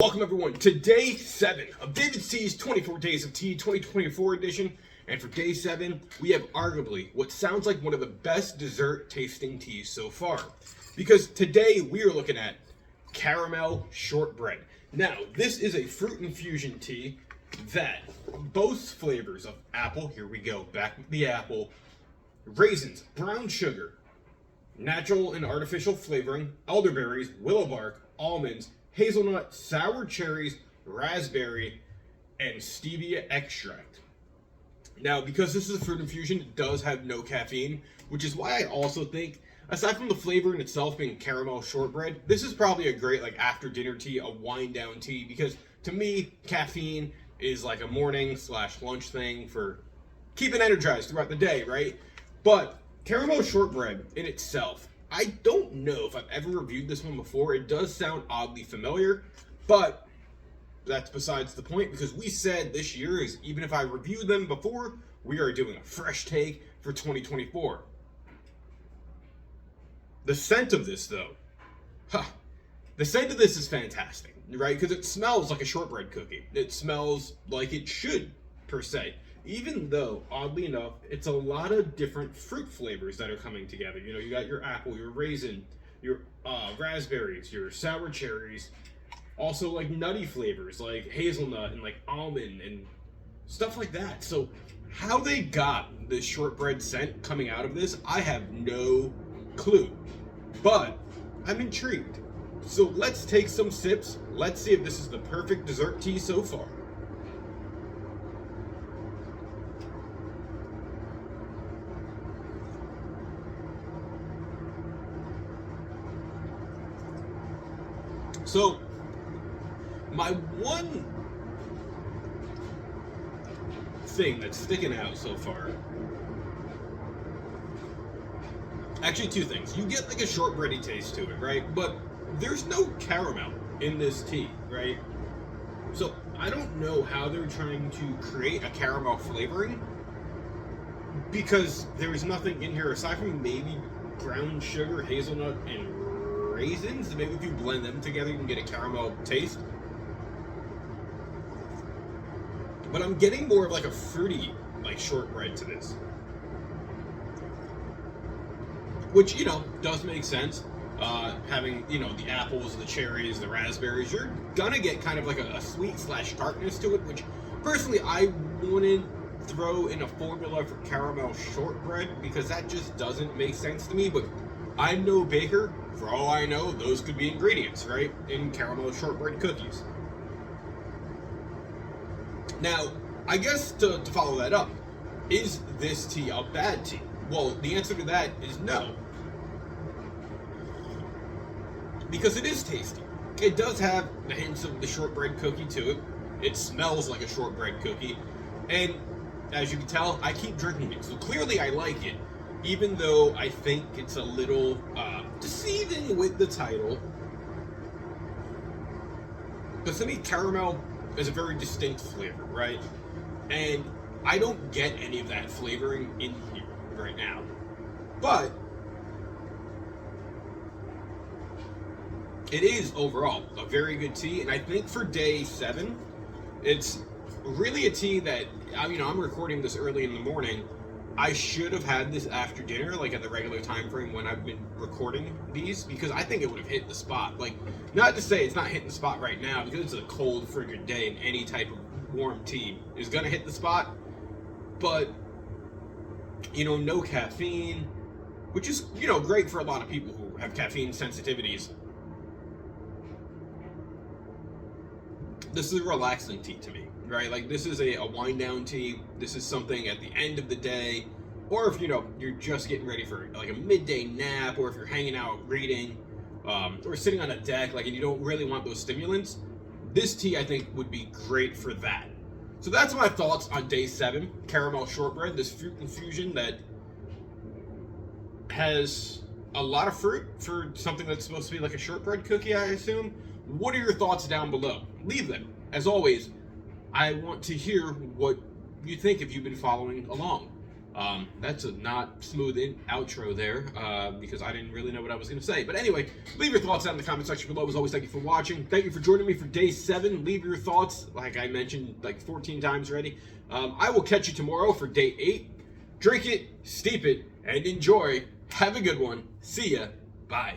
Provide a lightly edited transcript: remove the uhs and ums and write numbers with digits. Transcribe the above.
Welcome everyone to day 7 of David C's 24 Days of Tea 2024 edition. And for day 7, we have arguably what sounds like one of the best dessert tasting teas so far. Because today we are looking at Caramel Shortbread. Now, this is a fruit infusion tea that boasts flavors of apple, here we go, back with the apple, raisins, brown sugar, natural and artificial flavoring, elderberries, willow bark, almonds, hazelnut, sour cherries, raspberry, and stevia extract. Now, because this is a fruit infusion, it does have no caffeine, which is why I also think, aside from the flavor in itself being caramel shortbread, this is probably a great after dinner tea, a wind down tea, because to me, caffeine is like a morning / lunch thing for keeping energized throughout the day, right? But caramel shortbread in itself, I don't know if I've ever reviewed this one before. It does sound oddly familiar, but that's besides the point, because we said this year is, even if I reviewed them before, we are doing a fresh take for 2024. The scent of this, though, the scent of this is fantastic, right? Because it smells like a shortbread cookie. It smells like it should, per se. Even though, oddly enough, it's a lot of different fruit flavors that are coming together. You know, you got your apple, your raisin, your raspberries, your sour cherries, also like nutty flavors like hazelnut and like almond and stuff like that. So how they got this shortbread scent coming out of this, I have no clue. But I'm intrigued. So let's take some sips. Let's see if this is the perfect dessert tea so far. So, my one thing that's sticking out so far, actually two things. You get like a shortbready taste to it, right? But there's no caramel in this tea, right? So, I don't know how they're trying to create a caramel flavoring, because there's nothing in here aside from maybe brown sugar, hazelnut, and raisins. Maybe if you blend them together, you can get a caramel taste. But I'm getting more of like a fruity, shortbread to this, which, you know, does make sense. Having, you know, the apples, the cherries, the raspberries, you're gonna get kind of like a sweet / tartness to it, which personally I wouldn't throw in a formula for caramel shortbread, because that just doesn't make sense to me. But I'm no baker. For all I know, those could be ingredients, right, in caramel shortbread cookies. Now, I guess to follow that up, is this tea a bad tea? Well, the answer to that is no. Because it is tasty. It does have the hints of the shortbread cookie to it. It smells like a shortbread cookie. And as you can tell, I keep drinking it. So clearly I like it, even though I think it's a little deceiving with the title. Because to me, caramel is a very distinct flavor, right? And I don't get any of that flavoring in here right now. But it is overall a very good tea, and I think for day 7, it's really a tea that, I'm recording this early in the morning. I should have had this after dinner, at the regular time frame when I've been recording these, because I think it would have hit the spot. Not to say it's not hitting the spot right now, because it's a cold, frigid day, and any type of warm tea is going to hit the spot. But, no caffeine, which is, great for a lot of people who have caffeine sensitivities. This is a relaxing tea to me, right? This is a wind down tea. This is something at the end of the day, or if you're just getting ready for a midday nap, or if you're hanging out reading, or sitting on a deck, and you don't really want those stimulants. This tea, I think, would be great for that. So that's my thoughts on day 7, caramel shortbread, this fruit infusion that has a lot of fruit for something that's supposed to be like a shortbread cookie, I assume. What are your thoughts down below? Leave them. As always, I want to hear what you think if you've been following along. That's a not smooth outro there because I didn't really know what I was going to say. But anyway, leave your thoughts down in the comment section below. As always, thank you for watching. Thank you for joining me for day 7. Leave your thoughts, like I mentioned like 14 times already. I will catch you tomorrow for day 8. Drink it, steep it, and enjoy. Have a good one. See ya. Bye.